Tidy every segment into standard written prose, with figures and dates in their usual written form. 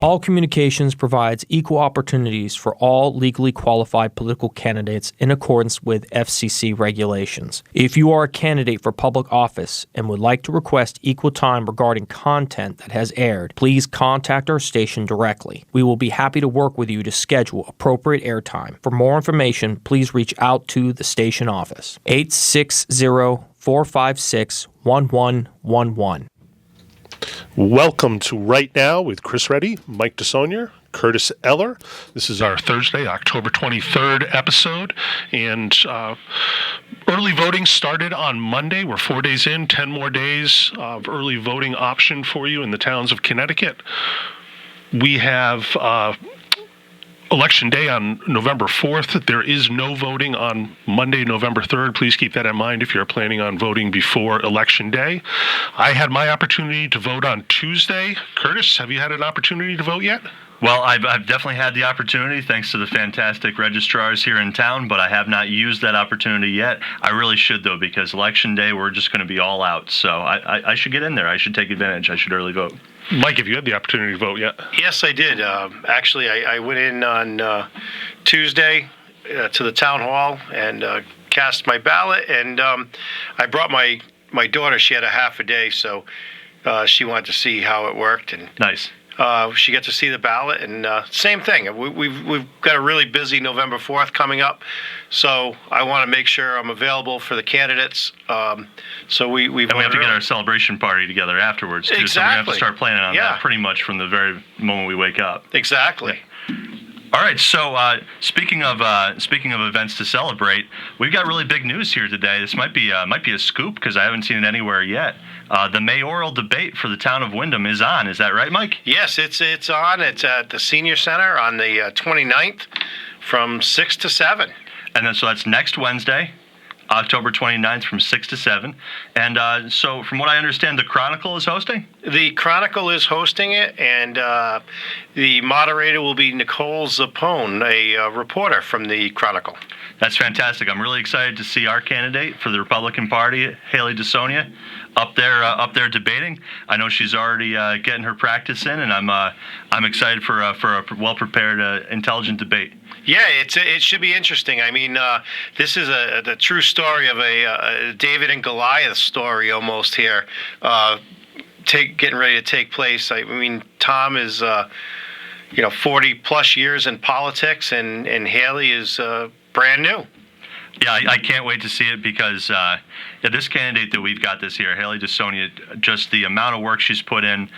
All Communications provides equal opportunities for all legally qualified political candidates in accordance with FCC regulations. If you are a candidate for public office and would like to request equal time regarding content that has aired, please contact our station directly. We will be happy to work with you to schedule appropriate airtime. For more information, please reach out to the station office. 860-456-1111. Welcome to Right Now with Chris Reddy, Mike DeSonier, Curtis Eller. This is our Thursday, October 23rd episode, and early voting started on Monday. We're 4 days in, 10 more days of early voting option for you in the towns of Connecticut. We have Election Day on November 4th. There is no voting on Monday, November 3rd. Please keep that in mind if you're planning on voting before Election Day. I had my opportunity to vote on Tuesday. Curtis, have you had an opportunity to vote yet? Well, I've definitely had the opportunity, thanks to the fantastic registrars here in town, but I have not used that opportunity yet. I really should, though, because Election Day, we're just going to be all out. So I should get in there. I should take advantage. I should early vote. Mike, have you had the opportunity to vote yet? Yes, I did. Actually, I went in on Tuesday to the town hall and cast my ballot, and I brought my daughter. She had a half a day, so she wanted to see how it worked. And nice. She got to see the ballot, and same thing. We've got a really busy November 4th coming up, so I want to make sure I'm available for the candidates. So we have to get our celebration party together afterwards too. Exactly. So we have to start planning on that pretty much from the very moment we wake up. Exactly. Yeah. All right, so speaking of events to celebrate, we've got really big news here today. This might be a scoop because I haven't seen it anywhere yet. The mayoral debate for the town of Windham is on. Is that right, Mike? Yes, it's on. It's at the Senior Center on the 29th from 6 to 7. And then so that's next Wednesday, October 29th from 6 to 7. And so from what I understand, the Chronicle is hosting? The Chronicle is hosting it, and the moderator will be Nicole Zappone, a reporter from the Chronicle. That's fantastic. I'm really excited to see our candidate for the Republican Party, Haley DeSonia, up there debating. I know she's already getting her practice in, and I'm excited for a well-prepared, intelligent debate. Yeah, it should be interesting. I mean, this is the true story of a David and Goliath story almost here, getting ready to take place. I mean, Tom is 40 plus years in politics, and Haley is brand new. Yeah, I can't wait to see it because this candidate that we've got this year, Haley DeSonia, just the amount of work she's put in,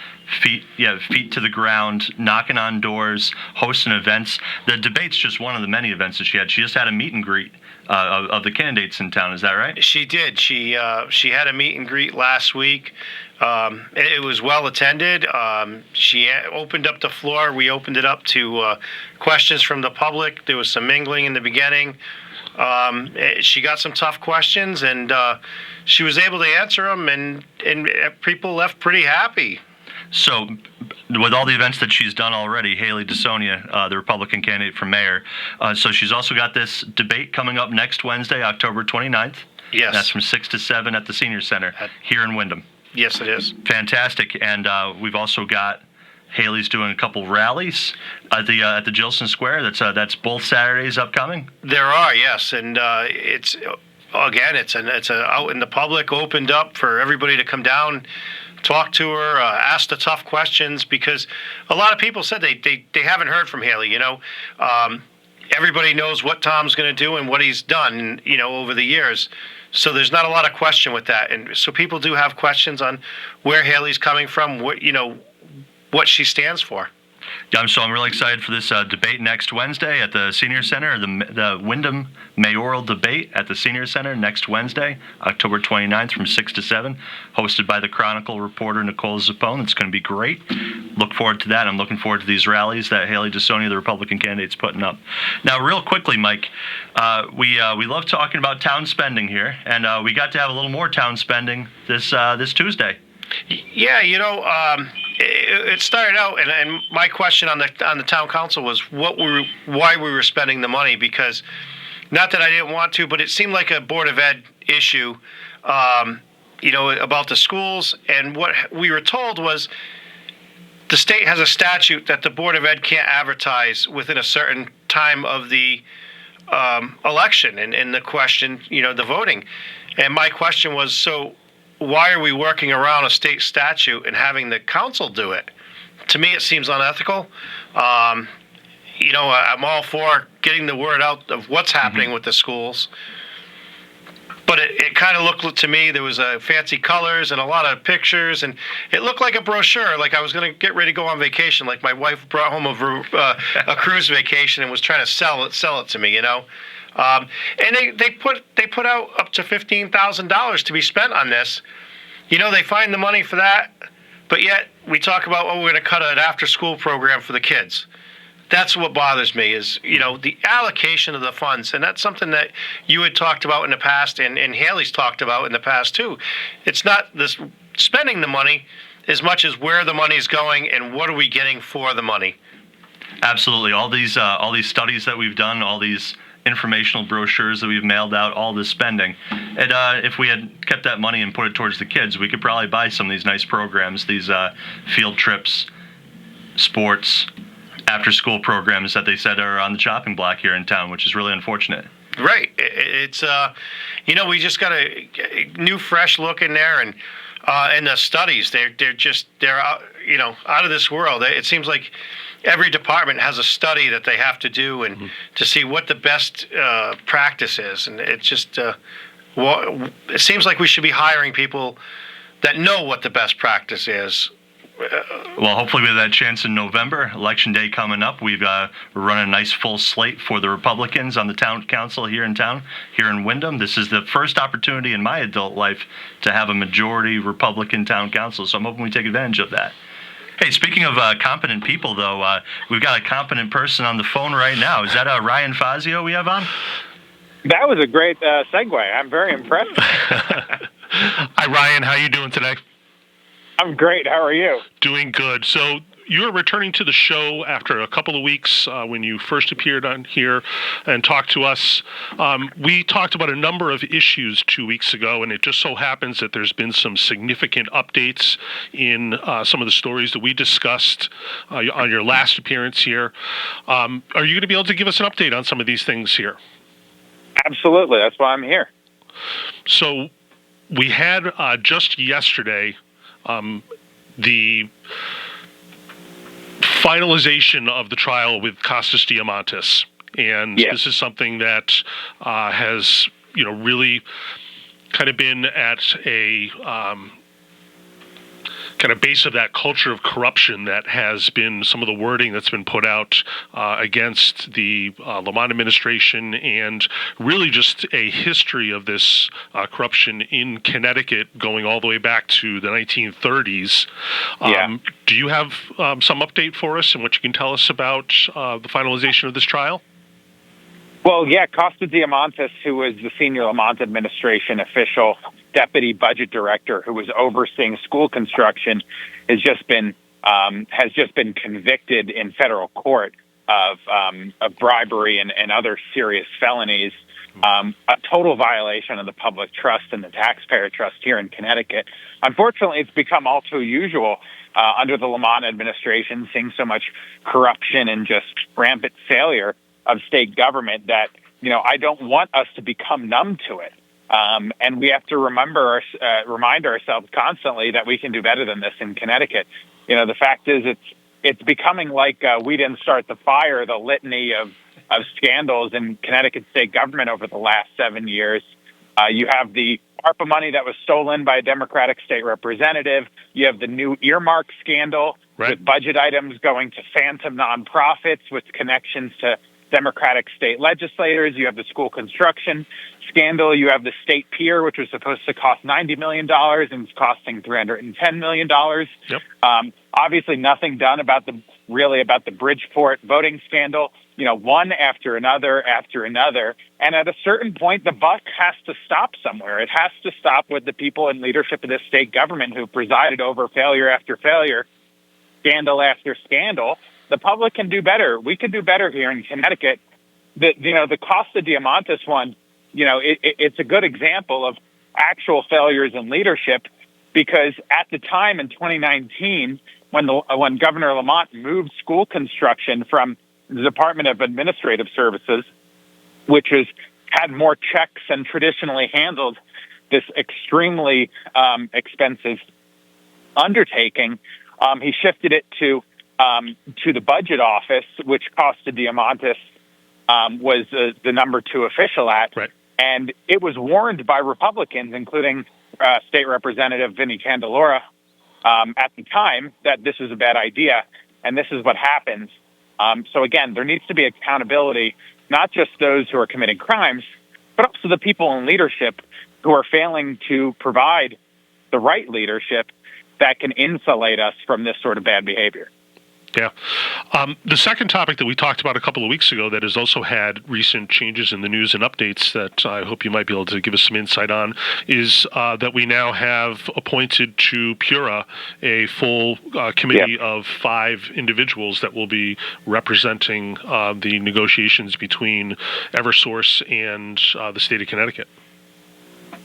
feet to the ground, knocking on doors, hosting events. The debate's just one of the many events that she had. She just had a meet and greet of the candidates in town. Is that right? She did. She had a meet and greet last week. It was well attended. She opened up the floor. We opened it up to questions from the public. There was some mingling in the beginning. She got some tough questions, and she was able to answer them, and people left pretty happy. So, with all the events that she's done already, Haley DeSonia, the Republican candidate for mayor, so she's also got this debate coming up next Wednesday, October 29th. Yes. That's from 6 to 7 at the Senior Center here in Windham. Yes, it is. Fantastic. And we've also got Haley's doing a couple rallies at the Gilson Square. That's both Saturdays upcoming. There are, yes, and it's out in the public, opened up for everybody to come down, talk to her, ask the tough questions, because a lot of people said they haven't heard from Haley. Everybody knows what Tom's going to do and what he's done, over the years. So there's not a lot of question with that, and so people do have questions on where Haley's coming from, what she stands for. Yeah, so I'm really excited for this debate next Wednesday at the Senior Center, the Windham mayoral debate at the Senior Center next Wednesday, October 29th from 6 to 7, hosted by the Chronicle reporter Nicole Zappone. It's going to be great. Look forward to that. I'm looking forward to these rallies that Haley DeSonia, the Republican candidate's putting up. Now, real quickly, Mike, we love talking about town spending here, and we got to have a little more town spending this Tuesday. Yeah, it started out, and my question on the town council was why we were spending the money, because not that I didn't want to, but it seemed like a Board of Ed issue, about the schools, and what we were told was the state has a statute that the Board of Ed can't advertise within a certain time of the election and the question, the voting. And my question was, so why are we working around a state statute and having the council do it? To me, it seems unethical. I'm all for getting the word out of what's happening with the schools. But it kind of looked to me, there was fancy colors and a lot of pictures, and it looked like a brochure, like I was going to get ready to go on vacation, like my wife brought home a cruise vacation and was trying to sell it to me, And they put out up to $15,000 to be spent on this. They find the money for that, but yet we talk about, we're going to cut an after-school program for the kids. That's what bothers me is, the allocation of the funds. And that's something that you had talked about in the past and Haley's talked about in the past too. It's not this spending the money as much as where the money is going and what are we getting for the money. Absolutely. All these studies that we've done, all these informational brochures that we've mailed out, all this spending. And if we had kept that money and put it towards the kids, we could probably buy some of these nice programs, these field trips, sports, after-school programs that they said are on the chopping block here in town, which is really unfortunate. Right. It's we just got a new, fresh look in there, and the studies they're out out of this world. It seems like every department has a study that they have to do and to see what the best practice is, and it's just it seems like we should be hiring people that know what the best practice is. Well, hopefully we have that chance in November. Election day coming up. We're running a nice full slate for the Republicans on the town council here in town, here in Windham. This is the first opportunity in my adult life to have a majority Republican town council, so I'm hoping we take advantage of that. Hey, speaking of competent people, though, we've got a competent person on the phone right now. Is that Ryan Fazio we have on? That was a great segue. I'm very impressed. Hi, Ryan. How are you doing today? I'm great. How are you? Doing good. So you're returning to the show after a couple of weeks when you first appeared on here and talked to us. We talked about a number of issues 2 weeks ago, and it just so happens that there's been some significant updates in some of the stories that we discussed on your last appearance here. Are you going to be able to give us an update on some of these things here? Absolutely. That's why I'm here. So we had just yesterday the finalization of the trial with Costas Diamantis. And This is something that has, really kind of been at a kind of base of that culture of corruption that has been some of the wording that's been put out against the Lamont administration, and really just a history of this corruption in Connecticut going all the way back to the 1930s. Do you have some update for us and what you can tell us about the finalization of this trial? Well, Costas Diamantis, who was the senior Lamont administration official, deputy budget director, who was overseeing school construction, has just been convicted in federal court of bribery and other serious felonies, a total violation of the public trust and the taxpayer trust here in Connecticut. Unfortunately, it's become all too usual under the Lamont administration, seeing so much corruption and just rampant failure of state government that, I don't want us to become numb to it. And we have to remind ourselves constantly that we can do better than this in Connecticut. The fact is it's becoming like we didn't start the fire, the litany of scandals in Connecticut state government over the last 7 years. You have the ARPA money that was stolen by a Democratic state representative. You have the new earmark scandal with budget items going to phantom nonprofits with connections to Democratic state legislators. You have the school construction scandal. You have the state pier, which was supposed to cost $90 million and is costing $310 million. Yep. Obviously, nothing done about the Bridgeport voting scandal. One after another. And at a certain point, the buck has to stop somewhere. It has to stop with the people in leadership of this state government who presided over failure after failure, scandal after scandal. The public can do better. We can do better here in Connecticut. The Costa Diamantis one, it's a good example of actual failures in leadership, because at the time in 2019, when Governor Lamont moved school construction from the Department of Administrative Services, which has had more checks and traditionally handled this extremely expensive undertaking, he shifted it to the budget office, which Costa Diamantis was the number 2 official at. Right. And it was warned by Republicans, including State Representative Vinnie Candelora, at the time, that this is a bad idea, and this is what happens. So again, there needs to be accountability, not just those who are committing crimes, but also the people in leadership who are failing to provide the right leadership that can insulate us from this sort of bad behavior. Yeah. The second topic that we talked about a couple of weeks ago that has also had recent changes in the news and updates that I hope you might be able to give us some insight on is that we now have appointed to Pura a full committee of 5 individuals that will be representing the negotiations between Eversource and the state of Connecticut.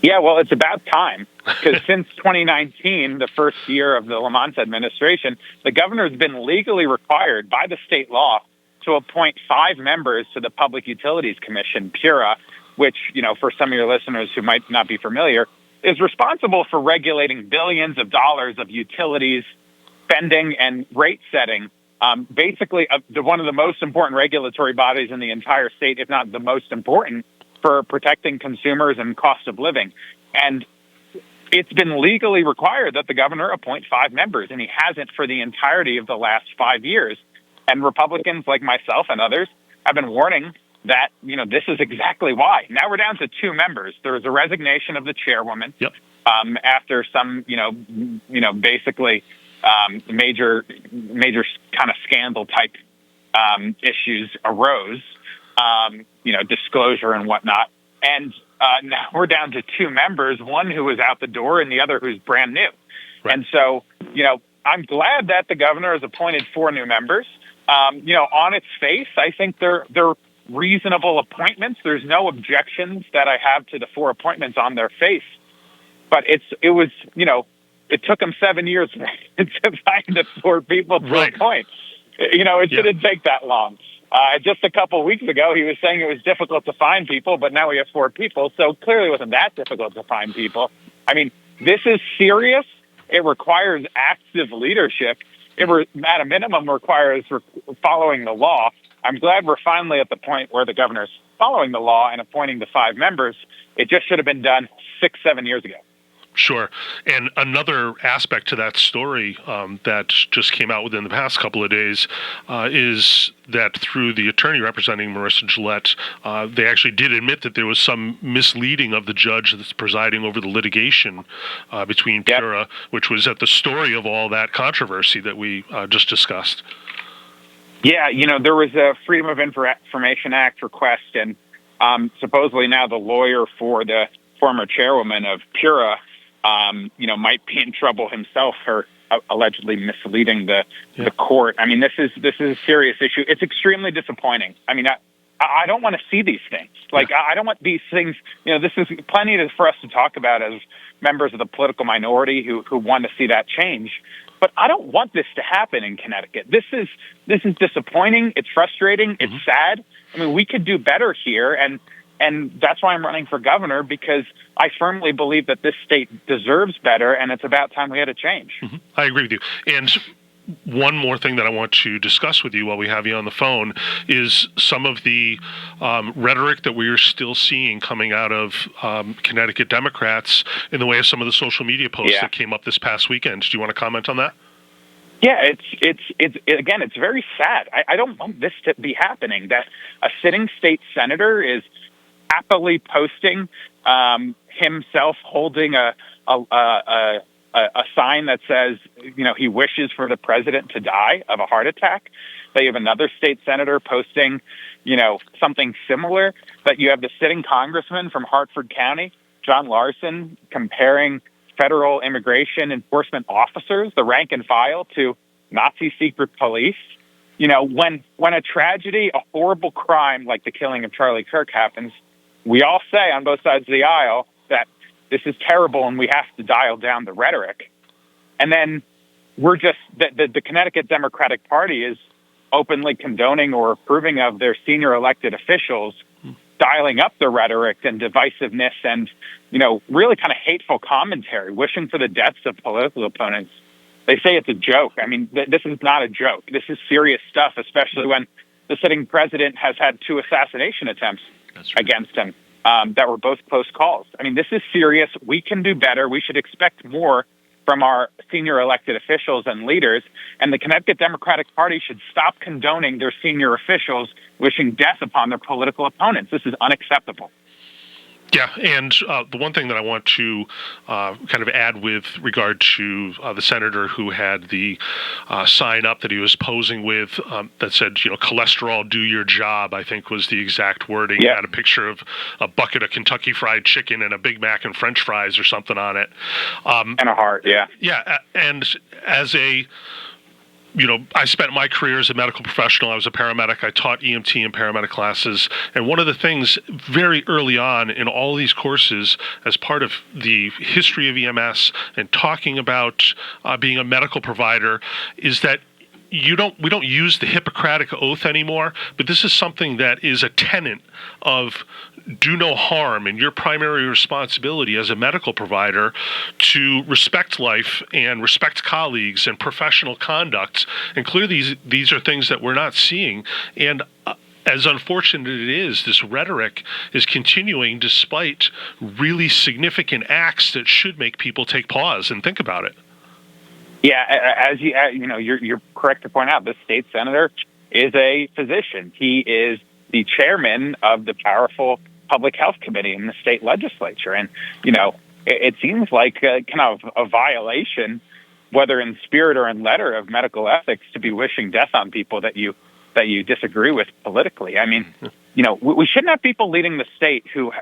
Yeah, well, it's about time, because since 2019, the first year of the Lamont administration, the governor has been legally required by the state law to appoint 5 members to the Public Utilities Commission, PURA, which, for some of your listeners who might not be familiar, is responsible for regulating billions of dollars of utilities, spending, and rate setting. Basically, one of the most important regulatory bodies in the entire state, if not the most important, for protecting consumers and cost of living. And it's been legally required that the governor appoint 5 members, and he hasn't for the entirety of the last 5 years. And Republicans like myself and others have been warning that, this is exactly why. Now we're down to 2 members. There was a resignation of the chairwoman after some, basically major kind of scandal type issues arose. Disclosure and whatnot. And now we're down to 2 members, one who is out the door and the other who's brand new. Right. And so, I'm glad that the governor has appointed 4 new members. On its face, I think they're reasonable appointments. There's no objections that I have to the 4 appointments on their face. But it took them 7 years to find the 4 people to appoint. It didn't take that long. Just a couple of weeks ago, he was saying it was difficult to find people, but now we have 4 people. So clearly it wasn't that difficult to find people. I mean, this is serious. It requires active leadership. It at a minimum requires following the law. I'm glad we're finally at the point where the governor's following the law and appointing the 5 members. It just should have been done 6-7 years ago. Sure. And another aspect to that story that just came out within the past couple of days is that through the attorney representing Marissa Gillette, they actually did admit that there was some misleading of the judge that's presiding over the litigation between Pura, which was at the story of all that controversy that we just discussed. Yeah, there was a Freedom of Information Act request, and supposedly now the lawyer for the former chairwoman of Pura might be in trouble himself for allegedly misleading the court. I mean, this is a serious issue. It's extremely disappointing. I mean, I don't want to see these things. I don't want these things. This is plenty for us to talk about as members of the political minority who want to see that change. But I don't want this to happen in Connecticut. This is disappointing. It's frustrating. It's sad. I mean, we could do better here, and that's why I'm running for governor, because I firmly believe that this state deserves better, and it's about time we had a change. Mm-hmm. I agree with you. And one more thing that I want to discuss with you while we have you on the phone is some of the rhetoric that we are still seeing coming out of Connecticut Democrats in the way of some of the social media posts that came up this past weekend. Do you want to comment on that? Yeah, it's very sad. I don't want this to be happening, that a sitting state senator is happily posting himself holding a sign that says, he wishes for the president to die of a heart attack. That you have another state senator posting, something similar. That you have the sitting congressman from Hartford County, John Larson, comparing federal immigration enforcement officers, the rank and file, to Nazi secret police. When a tragedy, a horrible crime like the killing of Charlie Kirk happens, we all say on both sides of the aisle that this is terrible and we have to dial down the rhetoric. And then we're just the Connecticut Democratic Party is openly condoning or approving of their senior elected officials dialing up the rhetoric and divisiveness and, really kind of hateful commentary, wishing for the deaths of political opponents. They say it's a joke. I mean, this is not a joke. This is serious stuff, especially when the sitting president has had 2 assassination attempts against him that were both close calls. I mean, this is serious. We can do better. We should expect more from our senior elected officials and leaders, and the Connecticut Democratic Party should stop condoning their senior officials wishing death upon their political opponents. This is unacceptable. Yeah, and the one thing that I want to kind of add with regard to the senator who had the sign up that he was posing with that said, cholesterol, do your job, I think was the exact wording. Yeah. It had a picture of a bucket of Kentucky Fried Chicken and a Big Mac and French fries or something on it. And a heart, yeah. Yeah, and as I spent my career as a medical professional. I was a paramedic. I taught EMT and paramedic classes. And one of the things very early on in all these courses, as part of the history of EMS and talking about being a medical provider, is that we don't use the Hippocratic Oath anymore, but this is something that is a tenet of do no harm, and your primary responsibility as a medical provider to respect life and respect colleagues and professional conduct. And clearly these are things that we're not seeing. And as unfortunate as it is, this rhetoric is continuing despite really significant acts that should make people take pause and think about it. Yeah, as you're correct to point out, the state senator is a physician. He is the chairman of the powerful Public Health Committee in the state legislature. And, it seems like kind of a violation, whether in spirit or in letter, of medical ethics to be wishing death on people that you disagree with politically. I mean, we shouldn't have people leading the state who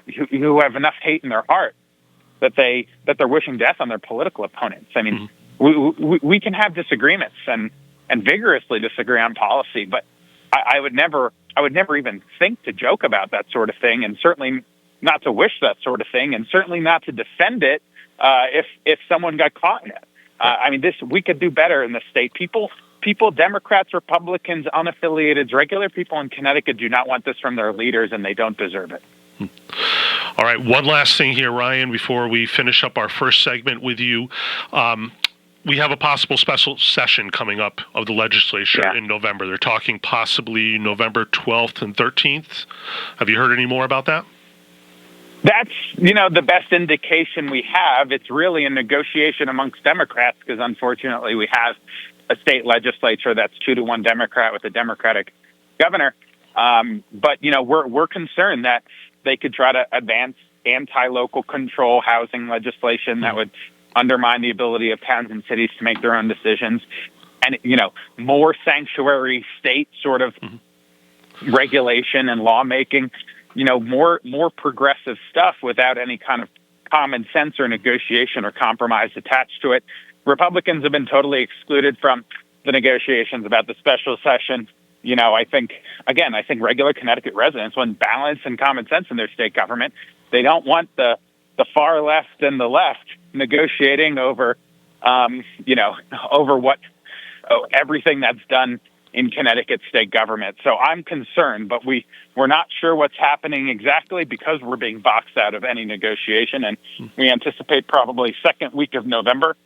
have enough hate in their heart that they're wishing death on their political opponents. I mean, we can have disagreements and vigorously disagree on policy, but I would never even think to joke about that sort of thing, and certainly not to wish that sort of thing, and certainly not to defend it if someone got caught in it. I mean, we could do better in the state. People, Democrats, Republicans, unaffiliated, regular people in Connecticut do not want this from their leaders, and they don't deserve it. All right, one last thing here, Ryan, before we finish up our first segment with you. We have a possible special session coming up of the legislature in November. They're talking possibly November 12th and 13th. Have you heard any more about that? That's, the best indication we have. It's really a negotiation amongst Democrats because, unfortunately, we have a state legislature that's 2-1 Democrat with a Democratic governor. But we're concerned that they could try to advance anti-local control housing legislation that would undermine the ability of towns and cities to make their own decisions, and more sanctuary state sort of regulation and lawmaking. More progressive stuff without any kind of common sense or negotiation or compromise attached to it. Republicans have been totally excluded from the negotiations about the special session. I think regular Connecticut residents want balance and common sense in their state government. They don't want the far left and the left negotiating over, everything that's done in Connecticut state government. So I'm concerned, but we're not sure what's happening exactly because we're being boxed out of any negotiation. And we anticipate probably second week of November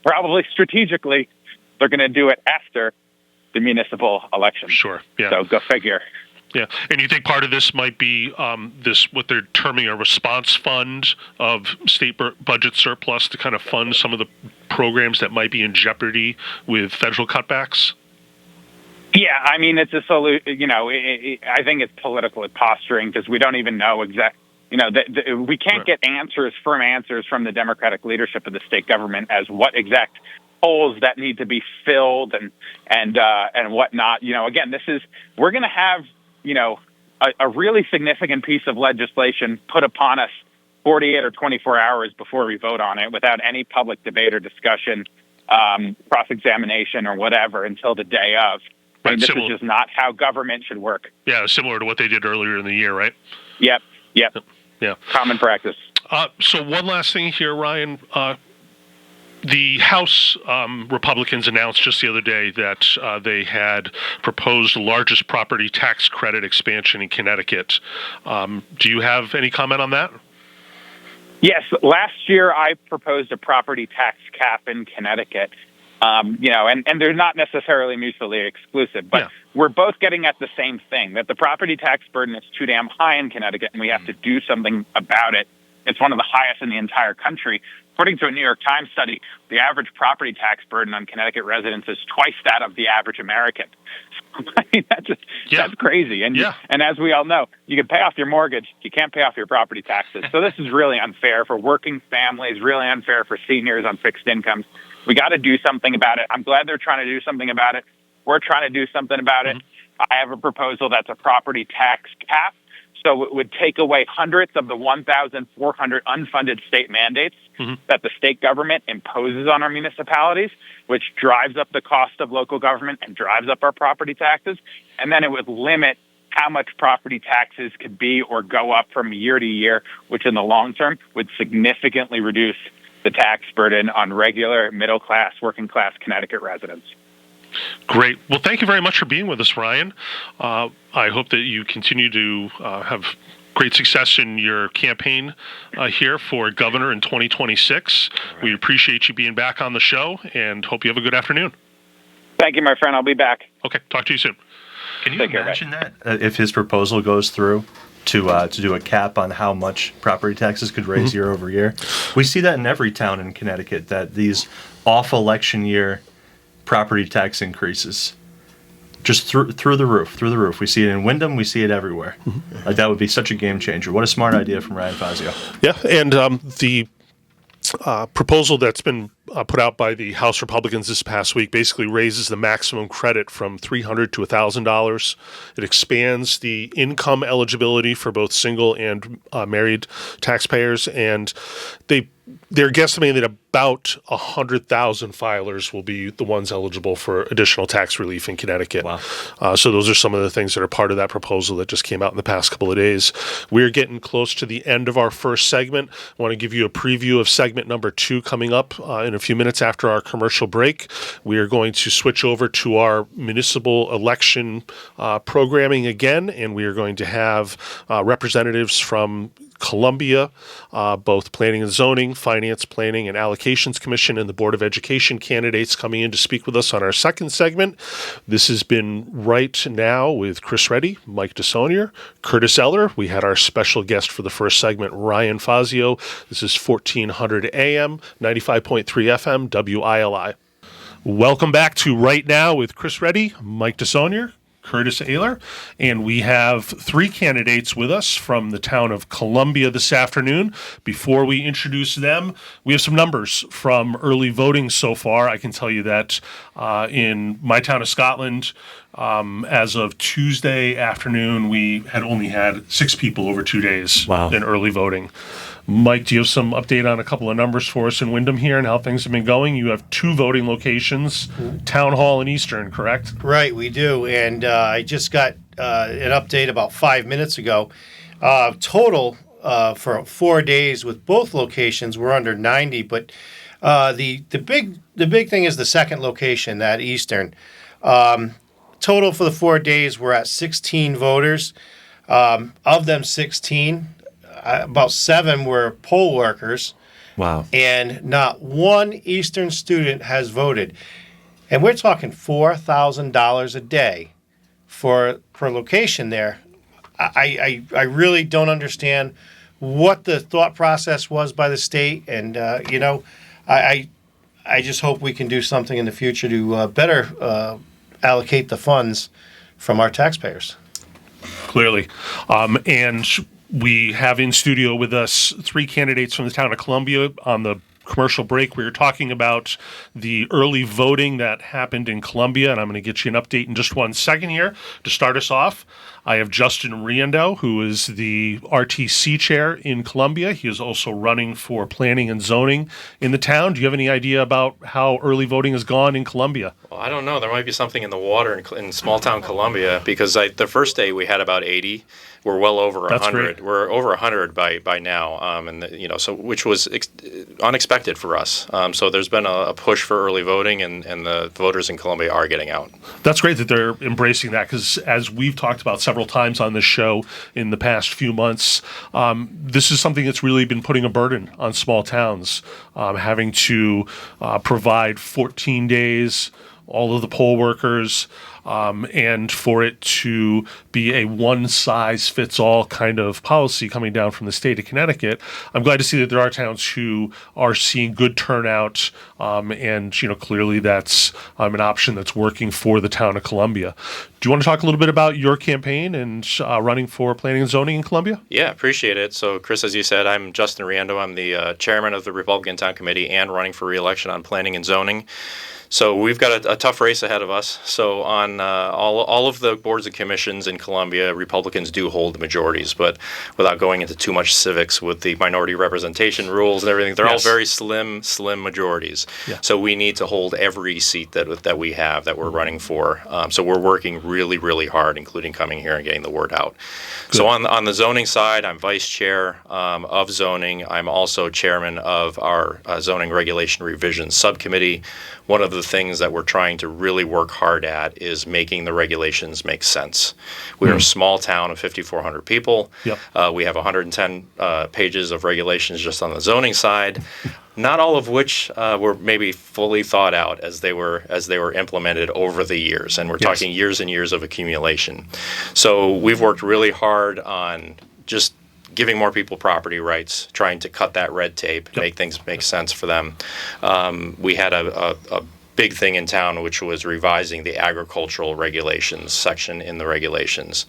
probably strategically, they're going to do it after the municipal election. Sure. Yeah. So go figure. Yeah, and you think part of this might be what they're terming a response fund of state budget surplus to kind of fund some of the programs that might be in jeopardy with federal cutbacks? Yeah, I mean, it's a solution. I think it's political posturing because we don't even know exactly. We can't get firm answers from the Democratic leadership of the state government as what exact holes that need to be filled and whatnot. Again, we're going to have a really significant piece of legislation put upon us 48 or 24 hours before we vote on it without any public debate or discussion, cross-examination or whatever until the day of. I mean, this is just not how government should work. Yeah, similar to what they did earlier in the year, right? Yep. Yeah. Common practice. So one last thing here, Ryan. The House Republicans announced just the other day that they had proposed the largest property tax credit expansion in Connecticut. Do you have any comment on that? Yes, last year I proposed a property tax cap in Connecticut. And they're not necessarily mutually exclusive, but we're both getting at the same thing, that the property tax burden is too damn high in Connecticut, and we have to do something about it. It's one of the highest in the entire country. According to a New York Times study, the average property tax burden on Connecticut residents is twice that of the average American. I mean, that's crazy. And and as we all know, you can pay off your mortgage, you can't pay off your property taxes. So this is really unfair for working families, really unfair for seniors on fixed incomes. We got to do something about it. I'm glad they're trying to do something about it. We're trying to do something about it. I have a proposal that's a property tax cap. So it would take away hundreds of the 1,400 unfunded state mandates that the state government imposes on our municipalities, which drives up the cost of local government and drives up our property taxes. And then it would limit how much property taxes could be or go up from year to year, which in the long term would significantly reduce the tax burden on regular, middle-class, working-class Connecticut residents. Great. Well, thank you very much for being with us, Ryan. I hope that you continue to have great success in your campaign here for governor in 2026. Right. We appreciate you being back on the show and hope you have a good afternoon. Thank you, my friend. I'll be back. Okay. Talk to you soon. Can you imagine that if his proposal goes through to do a cap on how much property taxes could raise year over year? We see that in every town in Connecticut, that these off-election year property tax increases just through the roof. We see it in Windham. We see it everywhere. That would be such a game changer. What a smart idea from Ryan Fazio. Yeah, and the proposal that's been put out by the House Republicans this past week basically raises the maximum credit from $300 to $1,000. It expands the income eligibility for both single and married taxpayers, and they're guesstimating that about 100,000 filers will be the ones eligible for additional tax relief in Connecticut. Wow. So those are some of the things that are part of that proposal that just came out in the past couple of days. We're getting close to the end of our first segment. I want to give you a preview of segment number 2 coming up in a few minutes after our commercial break. We are going to switch over to our municipal election programming again, and we are going to have representatives from Columbia, both Planning and Zoning, Finance, Planning, and Allocations Commission, and the Board of Education candidates coming in to speak with us on our second segment. This has been Right Now with Chris Reddy, Mike DeSonier, Curtis Eller. We had our special guest for the first segment, Ryan Fazio. This is 1400 AM, 95.3 FM, WILI. Welcome back to Right Now with Chris Reddy, Mike DeSonier, Curtis Ehler, and we have 3 candidates with us from the town of Columbia this afternoon. Before we introduce them, we have some numbers from early voting so far. I can tell you that in my town of Scotland, as of Tuesday afternoon, we had only had 6 people over 2 days in early voting. Mike, do you have some update on a couple of numbers for us in Windham here and how things have been going? You have 2 voting locations, Town Hall and Eastern, correct? Right, we do. And I just got an update about 5 minutes ago. Total for 4 days with both locations, we're under 90. But the big thing is the second location, that Eastern. Total for the 4 days, we're at 16 voters. Of them 16, about 7 were poll workers. Wow. And not one Eastern student has voted. And we're talking $4,000 a day per location there. I really don't understand what the thought process was by the state. And, I just hope we can do something in the future to better allocate the funds from our taxpayers. Clearly. And we have in studio with us 3 candidates from the town of Columbia. On the commercial break, we were talking about the early voting that happened in Columbia, and I'm going to get you an update in just 1 second here. To start us off, I have Justin Riendeau, who is the RTC chair in Columbia. He is also running for planning and zoning in the town. Do you have any idea about how early voting has gone in Columbia? Well, I don't know. There might be something in the water in small town Columbia, because the first day we had about 80. We're well over 100. We're over 100 by now, so which was unexpected elected for us. So there's been a push for early voting, and the voters in Columbia are getting out. That's great that they're embracing that, because as we've talked about several times on this show in the past few months, this is something that's really been putting a burden on small towns, having to provide 14 days, all of the poll workers, and for it to be a one-size-fits-all kind of policy coming down from the state of Connecticut. I'm glad to see that there are towns who are seeing good turnout, and clearly that's an option that's working for the town of Columbia. Do you want to talk a little bit about your campaign and running for planning and zoning in Columbia? Yeah, appreciate it. So, Chris, as you said, I'm Justin Riendeau. I'm the chairman of the Republican Town Committee and running for re-election on planning and zoning. So we've got a tough race ahead of us. So on all of the boards and commissions in Columbia, Republicans do hold the majorities, but without going into too much civics with the minority representation rules and everything, they're all very slim majorities. Yeah. So we need to hold every seat that we have that we're running for. So we're working really, really hard, including coming here and getting the word out. Good. So on the zoning side, I'm vice chair of zoning. I'm also chairman of our zoning regulation revision subcommittee. One of the things that we're trying to really work hard at is making the regulations make sense. We're a small town of 5,400 people. Yep. We have 110 pages of regulations just on the zoning side, not all of which were maybe fully thought out as they were implemented over the years. And we're talking years and years of accumulation. So we've worked really hard on just giving more people property rights, trying to cut that red tape, make things make sense for them. We had a big thing in town, which was revising the agricultural regulations section in the regulations,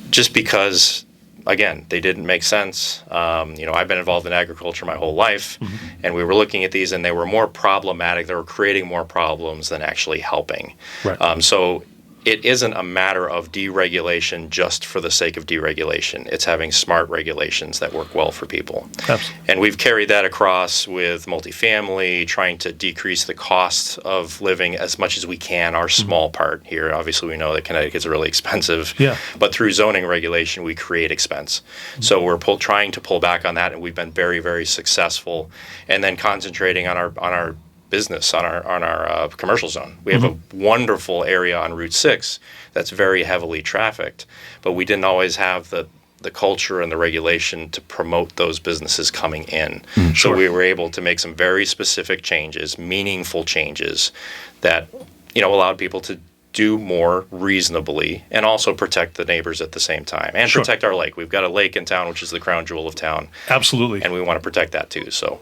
just because, again, they didn't make sense. I've been involved in agriculture my whole life, and we were looking at these, and they were more problematic. They were creating more problems than actually helping. Right. So it isn't a matter of deregulation just for the sake of deregulation. It's having smart regulations that work well for people. Absolutely. And we've carried that across with multifamily, trying to decrease the cost of living as much as we can, our small part here. Obviously, we know that Connecticut's really expensive. Yeah. But through zoning regulation, we create expense. So we're trying to pull back on that, and we've been very, very successful. And then concentrating on our business, on our commercial zone. We have a wonderful area on Route 6 that's very heavily trafficked, but we didn't always have the culture and the regulation to promote those businesses coming in. So we were able to make some very specific changes, meaningful changes that allowed people to do more reasonably and also protect the neighbors at the same time and protect our lake. We've got a lake in town, which is the crown jewel of town. Absolutely. And we want to protect that too. So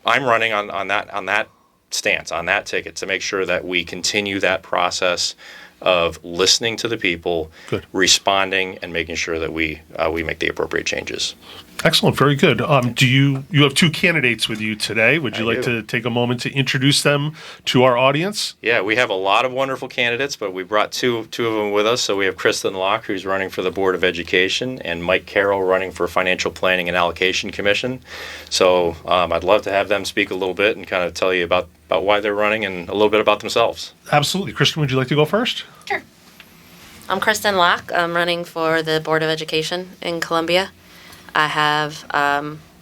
I'm running on that stance, on that ticket, to make sure that we continue that process of listening to the people, responding, and making sure that we make the appropriate changes. Excellent. Very good. Do you have two candidates with you today? Would you like to take a moment to introduce them to our audience? Yeah, we have a lot of wonderful candidates, but we brought two of them with us. So we have Christin Locke, who's running for the Board of Education, and Mike Carroll running for Financial Planning and Allocation Commission. So I'd love to have them speak a little bit and kind of tell you about why they're running and a little bit about themselves. Absolutely. Christin, would you like to go first? Sure. I'm Christin Locke. I'm running for the Board of Education in Columbia. I have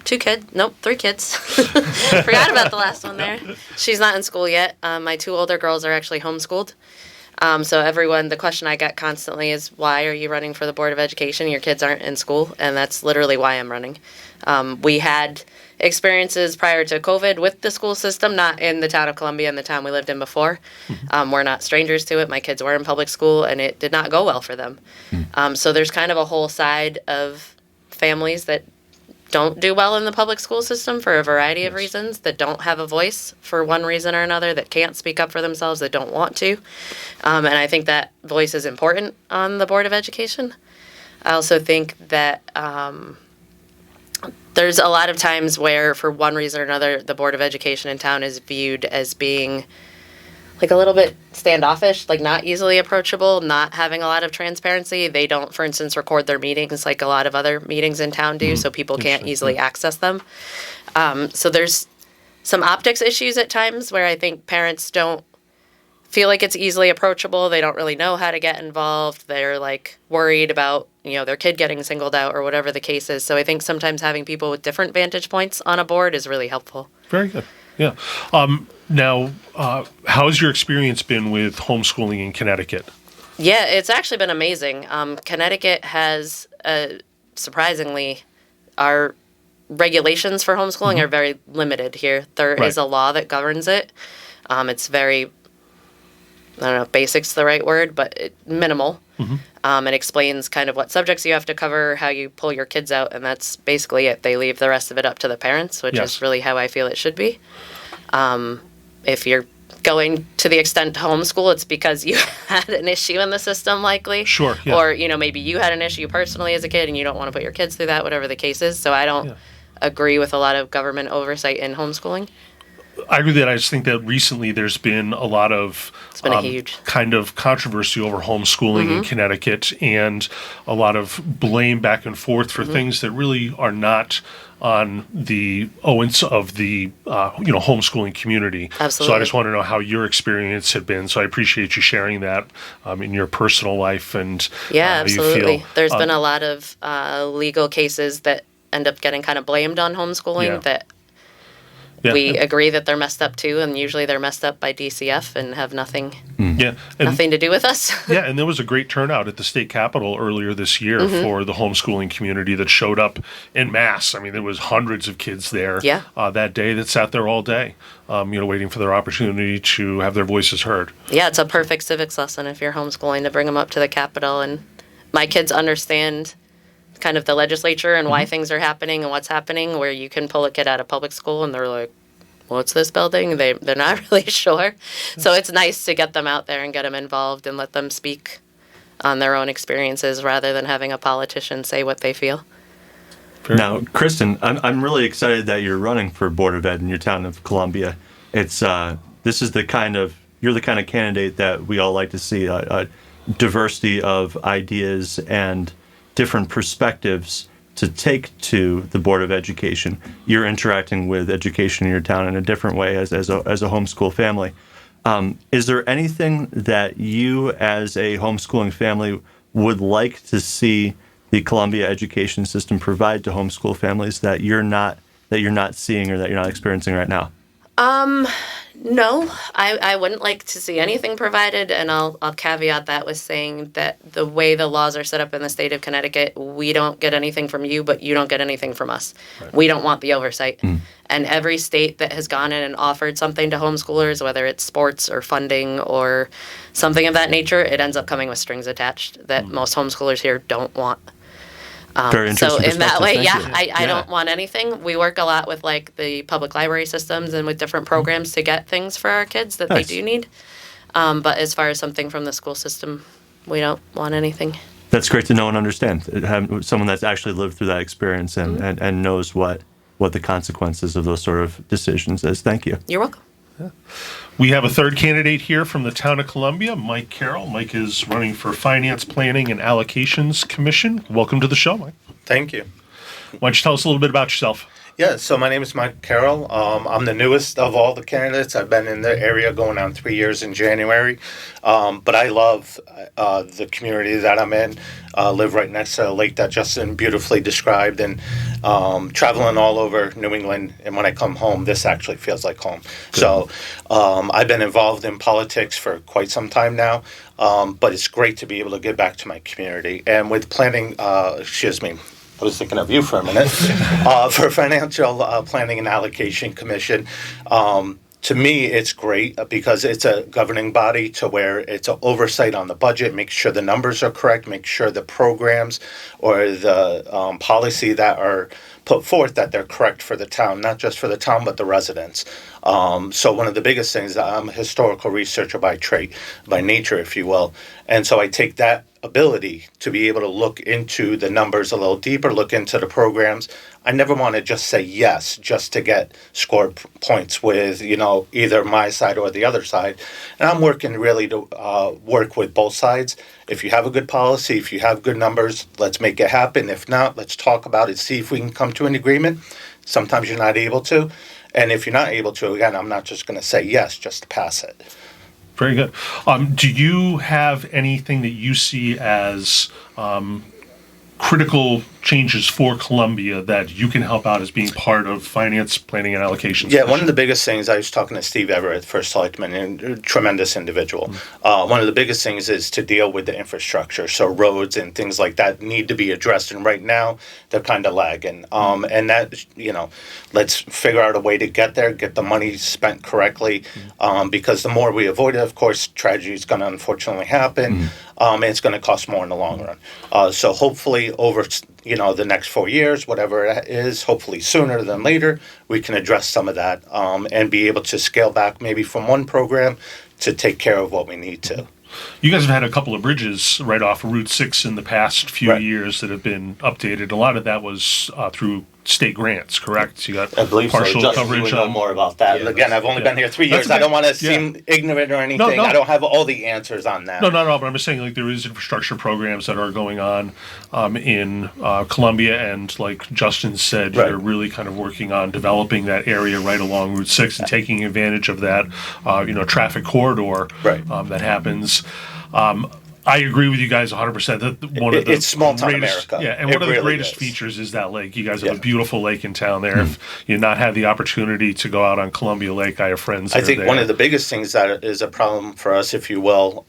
3 kids. Forgot about the last one there. She's not in school yet. My 2 older girls are actually homeschooled. So the question I get constantly is, why are you running for the Board of Education? Your kids aren't in school, and that's literally why I'm running. We had experiences prior to COVID with the school system, not in the town of Columbia, in the town we lived in before. We're not strangers to it. My kids were in public school, and it did not go well for them. So there's kind of a whole side of families that don't do well in the public school system for a variety of reasons, that don't have a voice for one reason or another, that can't speak up for themselves, that don't want to. And I think that voice is important on the Board of Education. I also think that there's a lot of times where, for one reason or another, the Board of Education in town is viewed as being like a little bit standoffish, like not easily approachable, not having a lot of transparency. They don't, for instance, record their meetings like a lot of other meetings in town do, so people can't easily access them. So there's some optics issues at times where I think parents don't feel like it's easily approachable. They don't really know how to get involved. They're like worried about, their kid getting singled out or whatever the case is. So I think sometimes having people with different vantage points on a board is really helpful. Very good. Yeah. Now, how's your experience been with homeschooling in Connecticut? Yeah, it's actually been amazing. Connecticut has, surprisingly, our regulations for homeschooling are very limited here. There is a law that governs it. It's very, I don't know if basic's the right word, but minimal. It explains kind of what subjects you have to cover, how you pull your kids out, and that's basically it. They leave the rest of it up to the parents, which is really how I feel it should be. If you're going to the extent to homeschool, it's because you had an issue in the system, likely. Sure. Yeah. Or, maybe you had an issue personally as a kid and you don't want to put your kids through that, whatever the case is. So I don't agree with a lot of government oversight in homeschooling. I agree that I just think that recently there's been a lot of a huge kind of controversy over homeschooling in Connecticut, and a lot of blame back and forth for things that really are not on the owens of the homeschooling community. Absolutely. So I just want to know how your experience had been. So I appreciate you sharing that in your personal life and how absolutely. you feel. There's been a lot of legal cases that end up getting kind of blamed on homeschooling that we agree that they're messed up too, and usually they're messed up by DCF and have nothing to do with us. And there was a great turnout at the state capitol earlier this year for the homeschooling community that showed up en masse. I mean, there was hundreds of kids there that day that sat there all day, waiting for their opportunity to have their voices heard. Yeah, it's a perfect civics lesson if you're homeschooling to bring them up to the capitol, and my kids understand kind of the legislature and why things are happening and what's happening, where you can pull a kid out of public school and they're like, what's this building? They're not really sure. So it's nice to get them out there and get them involved and let them speak on their own experiences rather than having a politician say what they feel. Now, Christin, I'm really excited that you're running for Board of Ed in your town of Columbia. It's you're the kind of candidate that we all like to see, a diversity of ideas and different perspectives to take to the Board of Education. You're interacting with education in your town in a different way as a homeschool family. Is there anything that you as a homeschooling family would like to see the Columbia education system provide to homeschool families that you're not seeing or that you're not experiencing right now? No, I wouldn't like to see anything provided, and I'll caveat that with saying that the way the laws are set up in the state of Connecticut, we don't get anything from you, but you don't get anything from us. Right. We don't want the oversight. And every state that has gone in and offered something to homeschoolers, whether it's sports or funding or something of that nature, it ends up coming with strings attached that most homeschoolers here don't want. Very interesting. So in that way, I I don't want anything. We work a lot with like the public library systems and with different programs to get things for our kids that they do need. But as far as something from the school system, we don't want anything. That's great to know and understand. Someone that's actually lived through that experience and knows what the consequences of those sort of decisions is. Thank you. You're welcome. Yeah. We have a third candidate here from the town of Columbia, Mike Carroll. Mike is running for Finance, Planning, and Allocations Commission. Welcome to the show, Mike. Thank you. Why don't you tell us a little bit about yourself? Yeah, so my name is Mike Carroll. I'm the newest of all the candidates. I've been in the area going on 3 years in January. But I love the community that I'm in. Live right next to a lake that Justin beautifully described, and traveling all over New England. And when I come home, this actually feels like home. Good. So I've been involved in politics for quite some time now. But it's great to be able to give back to my community. And with planning, I was thinking of you for a minute, for Financial Planning and Allocation Commission. To me, it's great because it's a governing body to where it's an oversight on the budget, make sure the numbers are correct, make sure the programs or the policy that are put forth that they're correct for the town, not just for the town, but the residents. So one of the biggest things, I'm a historical researcher by nature, if you will. And so I take that ability to be able to look into the numbers a little deeper, look into the programs. I never want to just say yes just to get scored points with, either my side or the other side. And I'm working really to work with both sides. If you have a good policy, if you have good numbers, let's make it happen. If not, let's talk about it, see if we can come to an agreement. Sometimes you're not able to. And if you're not able to, again, I'm not just going to say yes just to pass it. Very good. Do you have anything that you see as critical changes for Columbia that you can help out as being part of finance, planning, and allocations? Yeah, one of the biggest things, I was talking to Steve Everett, first selectman, and a tremendous individual. One of the biggest things is to deal with the infrastructure. So roads and things like that need to be addressed. And right now, they're kind of lagging. And that, let's figure out a way to get there, get the money spent correctly. Because the more we avoid it, of course, tragedy is going to unfortunately happen. And it's going to cost more in the long run. So hopefully over the next 4 years, whatever it is, hopefully sooner than later, we can address some of that and be able to scale back maybe from one program to take care of what we need to. You guys have had a couple of bridges right off Route 6 in the past few years that have been updated. A lot of that was through state grants, correct? You got I believe partial so. Justin, coverage you would know on more about that. Yeah, Again, I've only been here 3 years. okay. I don't want to seem ignorant or anything. No. I don't have all the answers on that. No, but I'm just saying, like, there is infrastructure programs that are going on in Columbia, and like Justin said, you're really kind of working on developing that area right along Route 6 and taking advantage of that, traffic corridor that happens. I agree with you guys 100% that one of the it's small town greatest, America. and one of the really greatest is. features is that lake. You guys have a beautiful lake in town there. If you've not had the opportunity to go out on Columbia Lake, I have friends that I think are there. one of the biggest things that is a problem for us, if you will,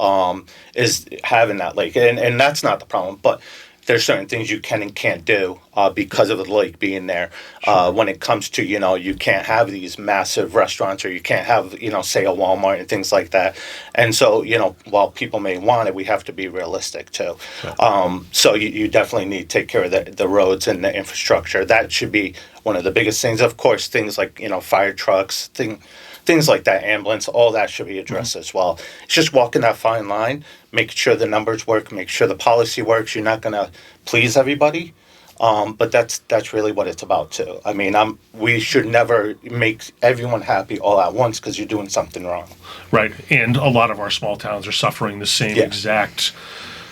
is having that lake. And that's not the problem, but there's certain things you can and can't do because of the lake being there. When it comes to, you can't have these massive restaurants, or you can't have, say a Walmart and things like that. And so, while people may want it, we have to be realistic too. So you definitely need to take care of the roads and the infrastructure. That should be one of the biggest things. Of course, things like, fire trucks, things like that, ambulance, all that should be addressed as well. It's just walking that fine line, making sure the numbers work, make sure the policy works. You're not going to please everybody, but that's really what it's about too. I mean, we should never make everyone happy all at once, because you're doing something wrong. Right, and a lot of our small towns are suffering the same exact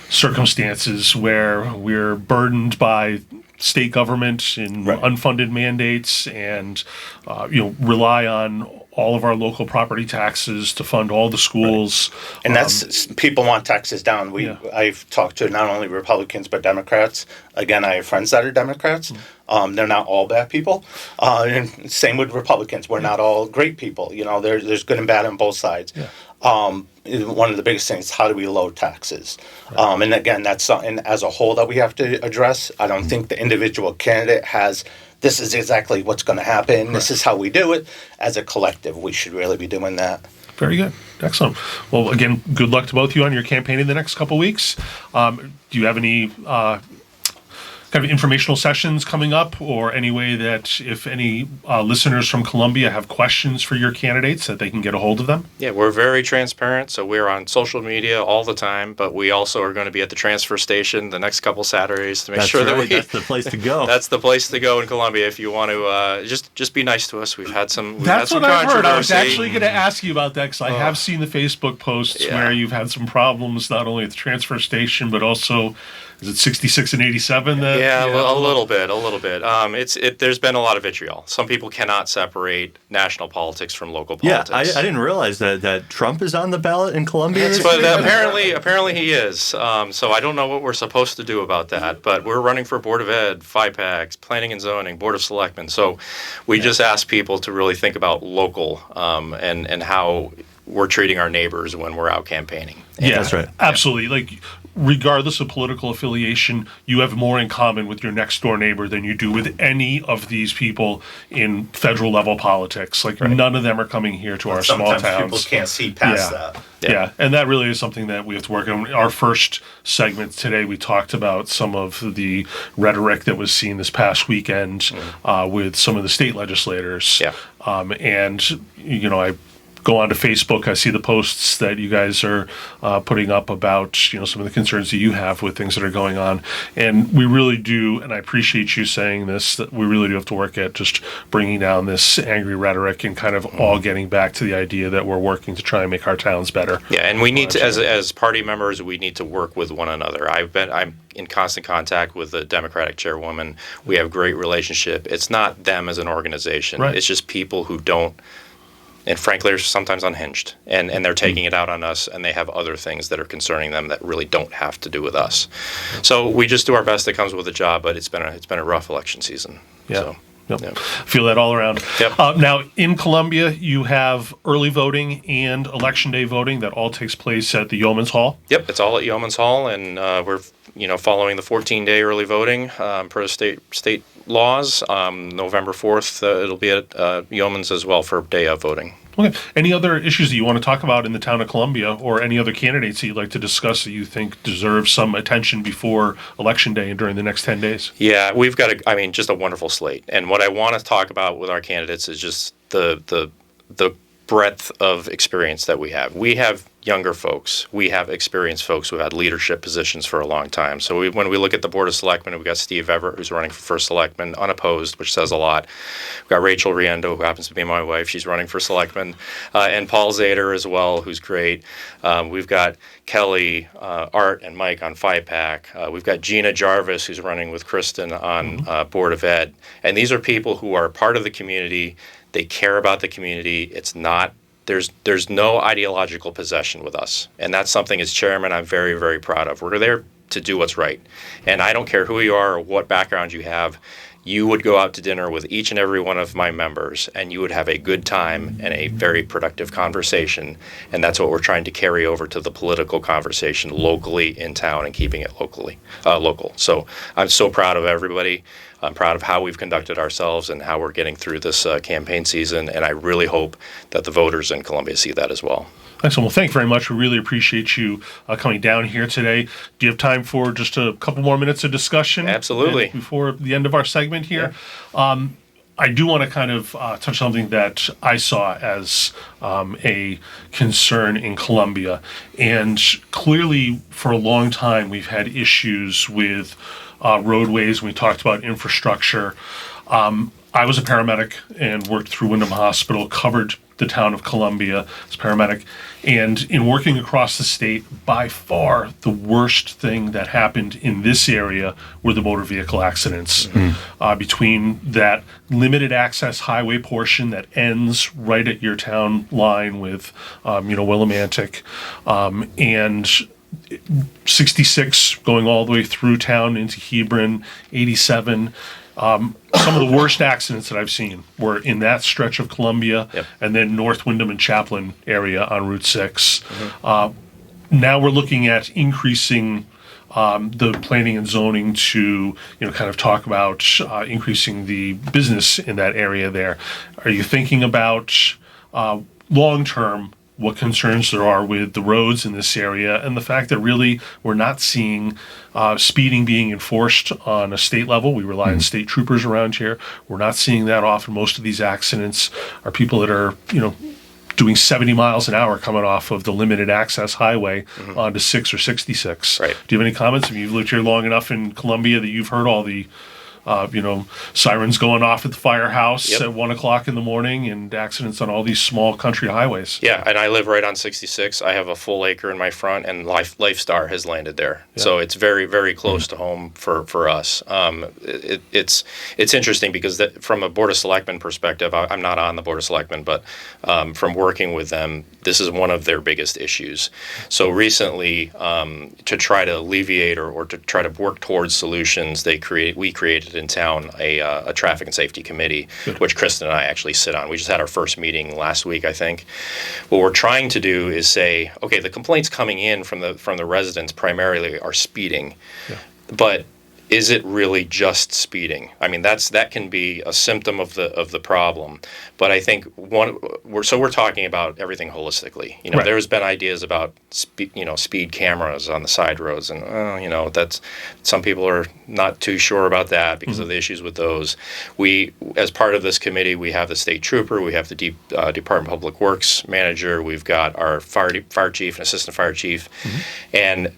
circumstances, where we're burdened by state government and unfunded mandates, and rely on all of our local property taxes to fund all the schools. And that's, people want taxes down. I've talked to not only Republicans but Democrats. Again, I have friends that are Democrats. They're not all bad people. And same with Republicans. We're not all great people. There's good and bad on both sides. One of the biggest things is, how do we lower taxes? And again, that's something as a whole that we have to address. I don't think the individual candidate has, this is exactly what's going to happen. This is how we do it. As a collective, we should really be doing that. Very good. Excellent. Well, again, good luck to both of you on your campaign in the next couple weeks. Do you have any kind of informational sessions coming up, or any way that if any listeners from Columbia have questions for your candidates, that they can get a hold of them? Yeah, we're very transparent, so we're on social media all the time, but we also are going to be at the transfer station the next couple Saturdays to make sure that that's the place to go. That's the place to go in Columbia if you want to just be nice to us. We've had some That's what I've heard. I was controversy. actually going to ask you about that, because I have seen the Facebook posts where you've had some problems, not only at the transfer station, but also, is it 66 and 87? A little bit. There's been a lot of vitriol. Some people cannot separate national politics from local politics. Yeah, I didn't realize that Trump is on the ballot in Columbia. But apparently he is. So I don't know what we're supposed to do about that. But we're running for Board of Ed, FIPACs, Planning and Zoning, Board of Selectmen. So we just ask people to really think about local and how we're treating our neighbors when we're out campaigning. Yeah, that's right. Absolutely. Like, regardless of political affiliation, you have more in common with your next door neighbor than you do with any of these people in federal level politics. Like, none of them are coming here to our small towns. Sometimes people can't see past that. Yeah, and that really is something that we have to work on. Our first segment today, we talked about some of the rhetoric that was seen this past weekend with some of the state legislators. Yeah. And, I go onto Facebook, I see the posts that you guys are putting up about, some of the concerns that you have with things that are going on. And we really do, and I appreciate you saying this, that we really do have to work at just bringing down this angry rhetoric and kind of all getting back to the idea that we're working to try and make our towns better. Yeah, and we need to, as party members, we need to work with one another. I'm in constant contact with the Democratic chairwoman. We have a great relationship. It's not them as an organization. Right. It's just people who don't and frankly, they're sometimes unhinged, and they're taking it out on us, and they have other things that are concerning them that really don't have to do with us. So we just do our best that comes with the job, but it's been a rough election season. Yeah. So, Yep. yeah. Feel that all around. Yep. Now, in Columbia, you have early voting and election day voting that all takes place at the Yeoman's Hall. Yep, it's all at Yeoman's Hall, and we're following the 14-day early voting per state laws. November 4th, it'll be at Yeoman's as well for day of voting. Okay. Any other issues that you want to talk about in the town of Columbia, or any other candidates that you'd like to discuss that you think deserve some attention before Election Day and during the next 10 days? Yeah, we've got just a wonderful slate. And what I want to talk about with our candidates is just the breadth of experience that we have. We have younger folks. We have experienced folks who had leadership positions for a long time. So when we look at the Board of Selectmen, we've got Steve Everett, who's running for First Selectman, unopposed, which says a lot. We've got Rachel Riendeau, who happens to be my wife. She's running for Selectman. And Paul Zader as well, who's great. We've got Kelly, Art, and Mike on FIPAC. We've got Gina Jarvis, who's running with Christin on Board of Ed. And these are people who are part of the community. They care about the community. It's not There's no ideological possession with us. And that's something as chairman I'm very, very proud of. We're there to do what's right. And I don't care who you are or what background you have. You would go out to dinner with each and every one of my members, and you would have a good time and a very productive conversation. And that's what we're trying to carry over to the political conversation locally in town and keeping it local. So I'm so proud of everybody. I'm proud of how we've conducted ourselves and how we're getting through this campaign season, and I really hope that the voters in Columbia see that as well. Excellent. Well, thank you very much. We really appreciate you coming down here today. Do you have time for just a couple more minutes of discussion? Absolutely. Before the end of our segment here? Yeah. I do want to kind of touch something that I saw as a concern in Columbia. And clearly, for a long time, we've had issues with roadways. We talked about infrastructure. I was a paramedic and worked through Wyndham Hospital, covered the town of Columbia as a paramedic. And in working across the state, by far the worst thing that happened in this area were the motor vehicle accidents. Between that limited access highway portion that ends right at your town line with, Willimantic, and 66 going all the way through town into Hebron, 87. Some of the worst accidents that I've seen were in that stretch of Columbia, and then North Wyndham and Chaplin area on Route 6. Now we're looking at increasing the planning and zoning to, kind of talk about increasing the business in that area there. Are you thinking about long-term what concerns there are with the roads in this area, and the fact that really we're not seeing speeding being enforced on a state level? We rely on state troopers around here. We're not seeing that often. Most of these accidents are people that are, doing 70 miles an hour coming off of the limited access highway onto 6 or 66. Right. Do you have any comments? Have you lived here long enough in Columbia that you've heard all the sirens going off at the firehouse at 1 o'clock in the morning, and accidents on all these small country highways? Yeah, and I live right on 66. I have a full acre in my front, and Lifestar has landed there. Yeah. So it's very, very close to home for us. It's interesting because from a Board of Selectmen perspective, I'm not on the Board of Selectmen, but from working with them, this is one of their biggest issues. So recently, to try to alleviate or to try to work towards solutions, we created in town a traffic and safety committee, which Christin and I actually sit on. We just had our first meeting last week, I think. What we're trying to do is say, okay, the complaints coming in from the residents primarily are speeding, but is it really just speeding? I mean, that can be a symptom of the problem, but I think we're talking about everything holistically. There's been ideas about speed cameras on the side roads, and that's, some people are not too sure about that because of the issues with those. We, as part of this committee, we have the state trooper, we have the Department of Public Works manager, we've got our fire chief and assistant fire chief, and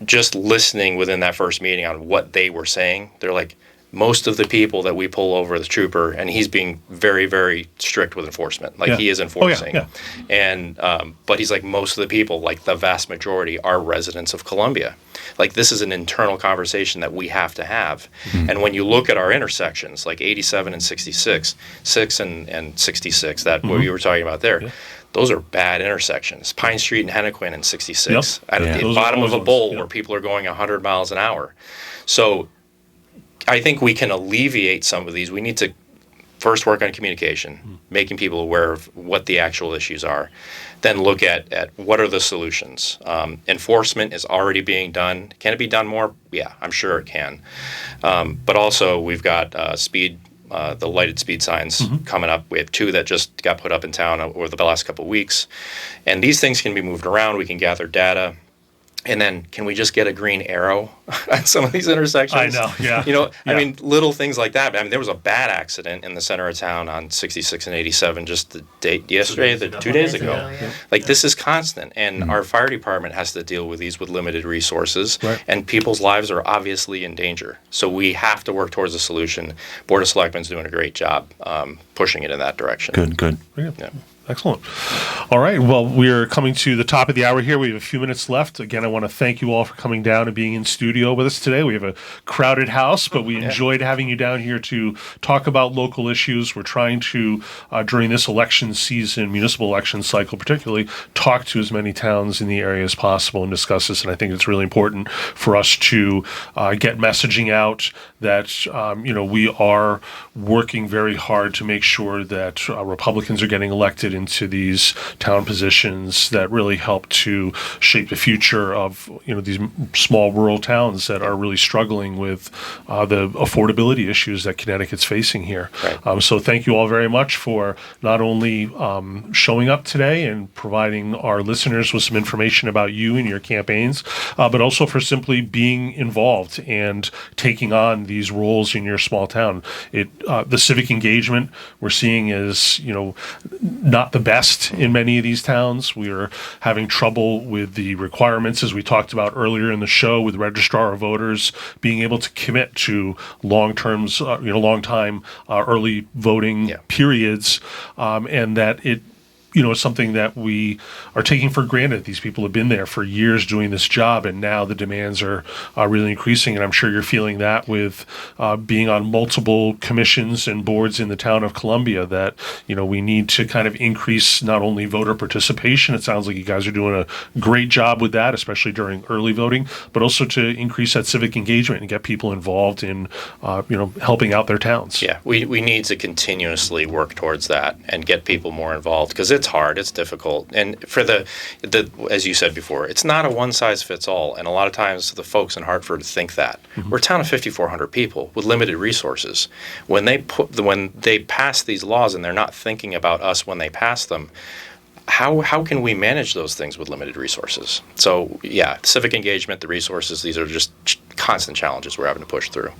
just listening within that first meeting on what they were saying, they're like, most of the people that we pull over the trooper, and he's being very, very strict with enforcement. Like he is enforcing. And but he's like, most of the people, like the vast majority, are residents of Columbia. Like, this is an internal conversation that we have to have. And when you look at our intersections, like 87 and 66, 6 and 66, that what you were talking about there, those are bad intersections. Pine Street and Hennequin and 66, at the bottom of a bowl where people are going 100 miles an hour. So I think we can alleviate some of these. We need to first work on communication, making people aware of what the actual issues are. Then look at what are the solutions. Enforcement is already being done. Can it be done more? Yeah, I'm sure it can. But also, we've got the lighted speed signs coming up. We have 2 that just got put up in town over the last couple of weeks. And these things can be moved around. We can gather data. And then, can we just get a green arrow at some of these intersections? I know, yeah. I mean, little things like that. I mean, there was a bad accident in the center of town on 66 and 87 just the date yesterday, 2 days ago. Like, this is constant, and our fire department has to deal with these with limited resources, and people's lives are obviously in danger. So we have to work towards a solution. Board of Selectmen's doing a great job pushing it in that direction. Good. Yeah. Excellent. All right. Well, we're coming to the top of the hour here. We have a few minutes left. Again, I want to thank you all for coming down and being in studio with us today. We have a crowded house, but we enjoyed having you down here to talk about local issues. We're trying to, during this election season, municipal election cycle particularly, talk to as many towns in the area as possible and discuss this. And I think it's really important for us to get messaging out that, we are working very hard to make sure that Republicans are getting elected into these town positions that really help to shape the future of these small rural towns that are really struggling with the affordability issues that Connecticut's facing here. So thank you all very much for not only showing up today and providing our listeners with some information about you and your campaigns, but also for simply being involved and taking on these roles in your small town. The civic engagement we're seeing is not the best in many of these towns. We are having trouble with the requirements, as we talked about earlier in the show, with registrar of voters being able to commit to long time early voting periods, and that it is something that we are taking for granted. These people have been there for years doing this job, and now the demands are really increasing. And I'm sure you're feeling that with being on multiple commissions and boards in the town of Columbia, that we need to kind of increase not only voter participation. It sounds like you guys are doing a great job with that, especially during early voting, but also to increase that civic engagement and get people involved in helping out their towns. Yeah, we need to continuously work towards that and get people more involved, because it's hard, it's difficult. And for the as you said before, it's not a one size fits all. And a lot of times the folks in Hartford think that. We're a town of 5,400 people with limited resources. When they pass these laws and they're not thinking about us when they pass them, how can we manage those things with limited resources? So yeah, civic engagement, the resources, these are just constant challenges we're having to push through.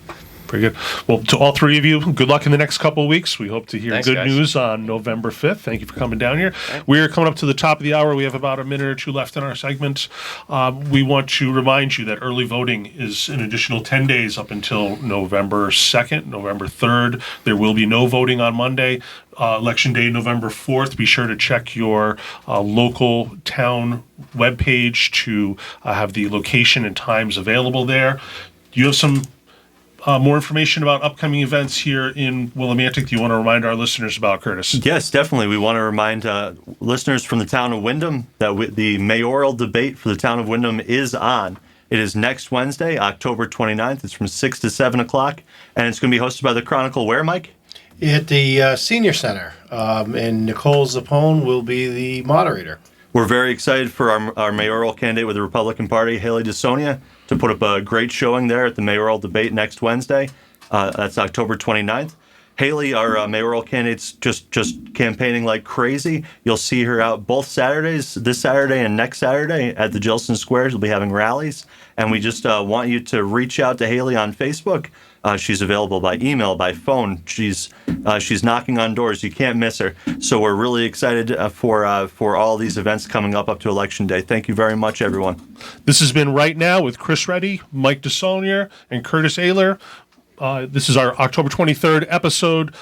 Very good. Well, to all three of you, good luck in the next couple of weeks. We hope to hear Thanks, good guys. news on November 5th. Thank you for coming down here. We're coming up to the top of the hour. We have about a minute or two left in our segment. We want to remind you that early voting is an additional 10 days up until November 2nd, November 3rd. There will be no voting on Monday. Election Day, November 4th. Be sure to check your local town webpage to have the location and times available there. You have some more information about upcoming events here in Willimantic you want to remind our listeners about, Curtis? Yes, definitely. We want to remind listeners from the town of Windham that the mayoral debate for the town of Windham is on. It is next Wednesday, October 29th. It's from 6 to 7 o'clock, and it's going to be hosted by the Chronicle. Where, Mike? At the Senior Center, and Nicole Zappone will be the moderator. We're very excited for our mayoral candidate with the Republican Party, Haley DeSonia, to put up a great showing there at the mayoral debate next Wednesday. That's October 29th. Haley, our mayoral candidate's just campaigning like crazy. You'll see her out both Saturdays, this Saturday and next Saturday at the Gilson Square. She'll be having rallies. And we just want you to reach out to Haley on Facebook. She's available by email, by phone. She's knocking on doors. You can't miss her. So we're really excited for all these events coming up to Election Day. Thank you very much, everyone. This has been Right Now with Chris Reddy, Mike DeSaulnier, and Curtis Ayler. This is our October 23rd episode.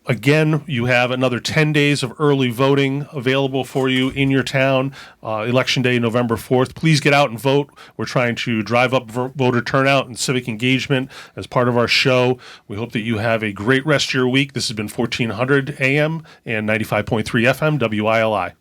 Again, you have another 10 days of early voting available for you in your town. Election Day, November 4th. Please get out and vote. We're trying to drive up voter turnout and civic engagement as part of our show. We hope that you have a great rest of your week. This has been 1400 AM and 95.3 FM WILI.